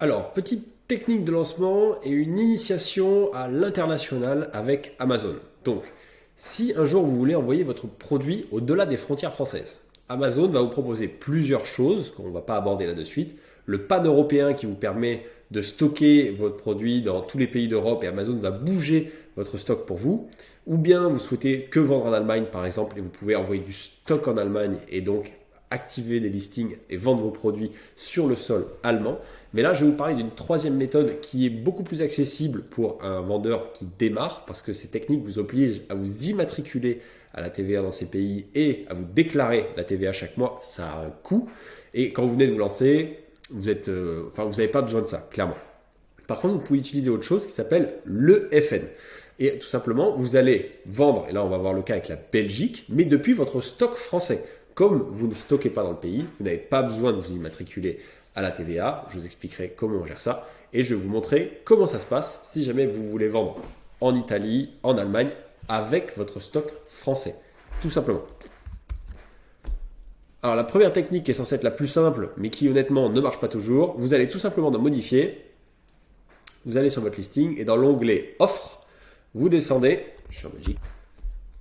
Alors, petite technique de lancement et une initiation à l'international avec Amazon. Donc, si un jour vous voulez envoyer votre produit au-delà des frontières françaises, Amazon va vous proposer plusieurs choses qu'on ne va pas aborder là de suite. Le pan-européen qui vous permet de stocker votre produit dans tous les pays d'Europe et Amazon va bouger votre stock pour vous. Ou bien vous souhaitez que vendre en Allemagne par exemple et vous pouvez envoyer du stock en Allemagne et donc activer des listings et vendre vos produits sur le sol allemand. Mais là, je vais vous parler d'une troisième méthode qui est beaucoup plus accessible pour un vendeur qui démarre parce que ces techniques vous obligent à vous immatriculer à la TVA dans ces pays et à vous déclarer la TVA chaque mois. Ça a un coût. Et quand vous venez de vous lancer, vous n'avez pas besoin de ça, clairement. Par contre, vous pouvez utiliser autre chose qui s'appelle le FN. Et tout simplement, vous allez vendre, et là on va voir le cas avec la Belgique, mais depuis votre stock français. Comme vous ne stockez pas dans le pays, vous n'avez pas besoin de vous immatriculer à la TVA. Je vous expliquerai comment on gère ça et je vais vous montrer comment ça se passe si jamais vous voulez vendre en Italie, en Allemagne, avec votre stock français. Tout simplement. Alors la première technique qui est censée être la plus simple, mais qui honnêtement ne marche pas toujours, vous allez tout simplement dans Modifier, vous allez sur votre listing et dans l'onglet Offre, vous descendez, je suis en Belgique,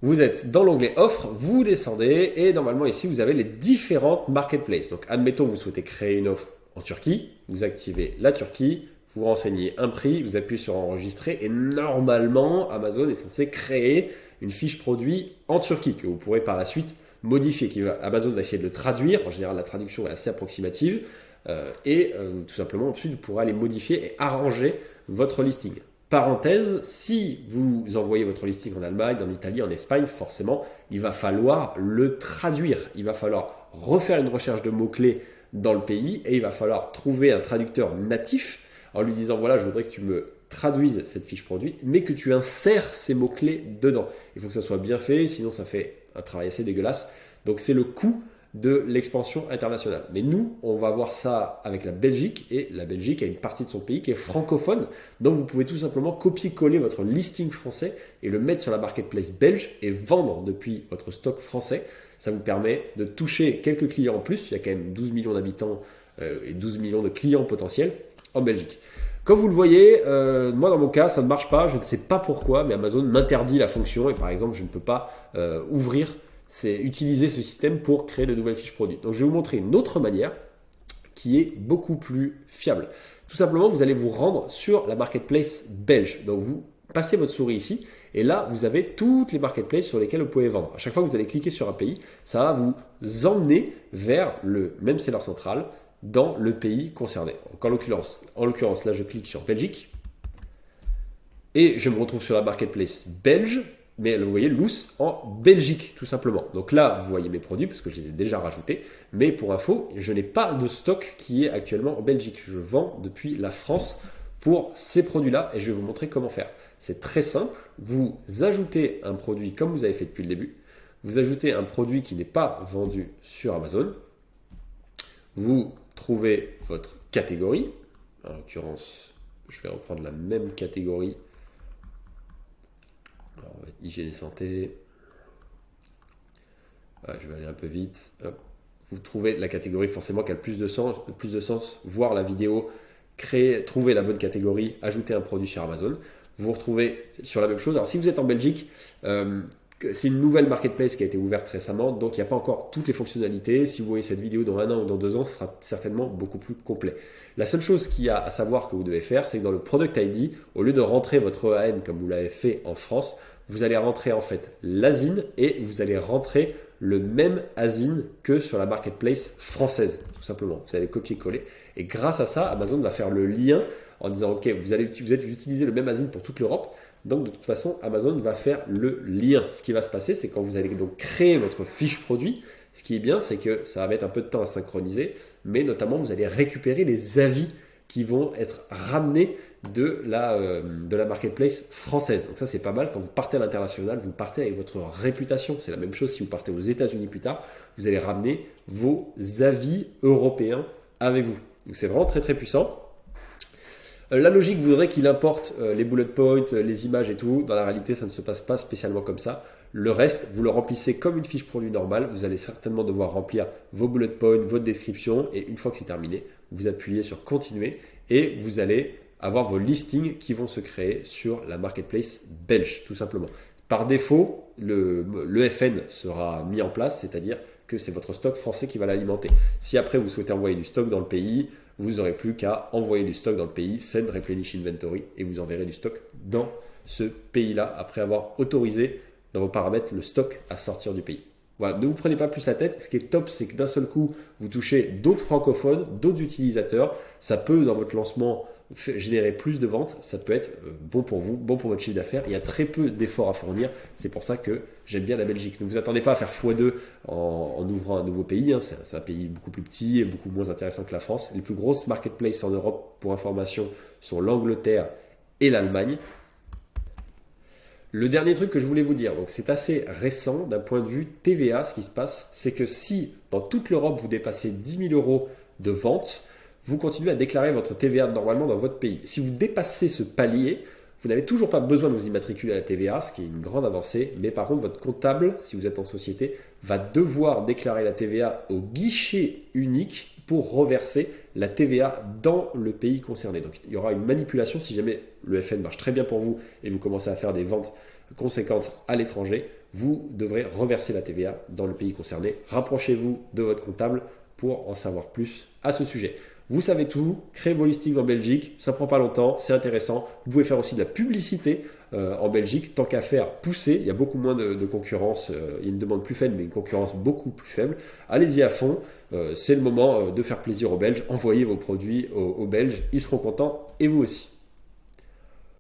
vous êtes dans l'onglet Offre, vous descendez et normalement ici vous avez les différentes marketplaces. Donc admettons vous souhaitez créer une offre en Turquie, vous activez la Turquie, vous renseignez un prix, vous appuyez sur enregistrer et normalement Amazon est censé créer une fiche produit en Turquie que vous pourrez par la suite modifier. Amazon va essayer de le traduire, en général la traduction est assez approximative tout simplement ensuite vous pourrez aller modifier et arranger votre listing. Parenthèse, si vous envoyez votre listing en Allemagne, en Italie, en Espagne, forcément, il va falloir le traduire. Il va falloir refaire une recherche de mots-clés dans le pays et il va falloir trouver un traducteur natif en lui disant voilà, je voudrais que tu me traduises cette fiche produit, mais que tu insères ces mots-clés dedans. Il faut que ça soit bien fait, sinon ça fait un travail assez dégueulasse. Donc c'est le coût de l'expansion internationale. Mais nous, on va voir ça avec la Belgique et la Belgique a une partie de son pays qui est francophone, donc vous pouvez tout simplement copier-coller votre listing français et le mettre sur la marketplace belge et vendre depuis votre stock français. Ça vous permet de toucher quelques clients en plus, il y a quand même 12 millions d'habitants et 12 millions de clients potentiels en Belgique. Comme vous le voyez, moi dans mon cas, ça ne marche pas, je ne sais pas pourquoi, mais Amazon m'interdit la fonction et par exemple, je ne peux pas utiliser ce système pour créer de nouvelles fiches produits. Donc je vais vous montrer une autre manière qui est beaucoup plus fiable. Tout simplement, vous allez vous rendre sur la marketplace belge. Donc vous passez votre souris ici et là, vous avez toutes les marketplaces sur lesquelles vous pouvez vendre. À chaque fois que vous allez cliquer sur un pays, ça va vous emmener vers le même seller central dans le pays concerné. Donc en l'occurrence, là je clique sur Belgique et je me retrouve sur la marketplace belge. Mais vous voyez, Loose en Belgique, tout simplement. Donc là, vous voyez mes produits, parce que je les ai déjà rajoutés. Mais pour info, je n'ai pas de stock qui est actuellement en Belgique. Je vends depuis la France pour ces produits-là et je vais vous montrer comment faire. C'est très simple. Vous ajoutez un produit comme vous avez fait depuis le début. Vous ajoutez un produit qui n'est pas vendu sur Amazon. Vous trouvez votre catégorie. En l'occurrence, je vais reprendre la même catégorie. Alors, hygiène et santé. Voilà, je vais aller un peu vite. Hop. Vous trouvez la catégorie forcément qui a le plus de sens, voir la vidéo, trouver la bonne catégorie, ajouter un produit sur Amazon. Vous vous retrouvez sur la même chose. Alors si vous êtes en Belgique, c'est une nouvelle marketplace qui a été ouverte récemment, donc il n'y a pas encore toutes les fonctionnalités. Si vous voyez cette vidéo dans 1 an ou dans 2 ans, ce sera certainement beaucoup plus complet. La seule chose qu'il y a à savoir que vous devez faire, c'est que dans le Product ID, au lieu de rentrer votre EAN comme vous l'avez fait en France, vous allez rentrer en fait l'ASIN et vous allez rentrer le même ASIN que sur la marketplace française, tout simplement. Vous allez copier-coller et grâce à ça, Amazon va faire le lien en disant ok, vous utilisez le même ASIN pour toute l'Europe. Donc de toute façon, Amazon va faire le lien. Ce qui va se passer, c'est quand vous allez donc créer votre fiche produit, ce qui est bien, c'est que ça va mettre un peu de temps à synchroniser, mais notamment vous allez récupérer les avis qui vont être ramenés de la marketplace française. Donc ça c'est pas mal, quand vous partez à l'international, vous partez avec votre réputation. C'est la même chose si vous partez aux États-Unis plus tard, vous allez ramener vos avis européens avec vous. Donc c'est vraiment très très puissant. La logique voudrait qu'il importe les bullet points, les images et tout. Dans la réalité, ça ne se passe pas spécialement comme ça. Le reste, vous le remplissez comme une fiche produit normale. Vous allez certainement devoir remplir vos bullet points, votre description. Et une fois que c'est terminé, vous appuyez sur continuer et vous allez avoir vos listings qui vont se créer sur la marketplace belge, tout simplement. Par défaut, l'EFN sera mis en place, c'est-à-dire que c'est votre stock français qui va l'alimenter. Si après vous souhaitez envoyer du stock dans le pays, vous n'aurez plus qu'à envoyer du stock dans le pays, send replenish inventory, et vous enverrez du stock dans ce pays-là après avoir autorisé dans vos paramètres le stock à sortir du pays. Voilà, ne vous prenez pas plus la tête. Ce qui est top, c'est que d'un seul coup, vous touchez d'autres francophones, d'autres utilisateurs. Ça peut, dans votre lancement, générer plus de ventes. Ça peut être bon pour vous, bon pour votre chiffre d'affaires. Il y a très peu d'efforts à fournir. C'est pour ça que j'aime bien la Belgique. Ne vous attendez pas à faire x2 en ouvrant un nouveau pays. C'est un pays beaucoup plus petit et beaucoup moins intéressant que la France. Les plus grosses marketplaces en Europe, pour information, sont l'Angleterre et l'Allemagne. Le dernier truc que je voulais vous dire, donc c'est assez récent d'un point de vue TVA, ce qui se passe, c'est que si dans toute l'Europe vous dépassez 10 000 euros de vente, vous continuez à déclarer votre TVA normalement dans votre pays. Si vous dépassez ce palier, vous n'avez toujours pas besoin de vous immatriculer à la TVA, ce qui est une grande avancée, mais par contre votre comptable, si vous êtes en société, va devoir déclarer la TVA au guichet unique pour reverser la TVA dans le pays concerné. Donc il y aura une manipulation si jamais le FN marche très bien pour vous et vous commencez à faire des ventes conséquentes à l'étranger, vous devrez reverser la TVA dans le pays concerné. Rapprochez-vous de votre comptable pour en savoir plus à ce sujet. Vous savez tout, créez vos listings en Belgique, ça ne prend pas longtemps, c'est intéressant. Vous pouvez faire aussi de la publicité en Belgique, tant qu'à faire, poussez, il y a beaucoup moins de concurrence, il y a une demande plus faible, mais une concurrence beaucoup plus faible. Allez-y à fond, c'est le moment de faire plaisir aux Belges, envoyez vos produits aux Belges, ils seront contents et vous aussi.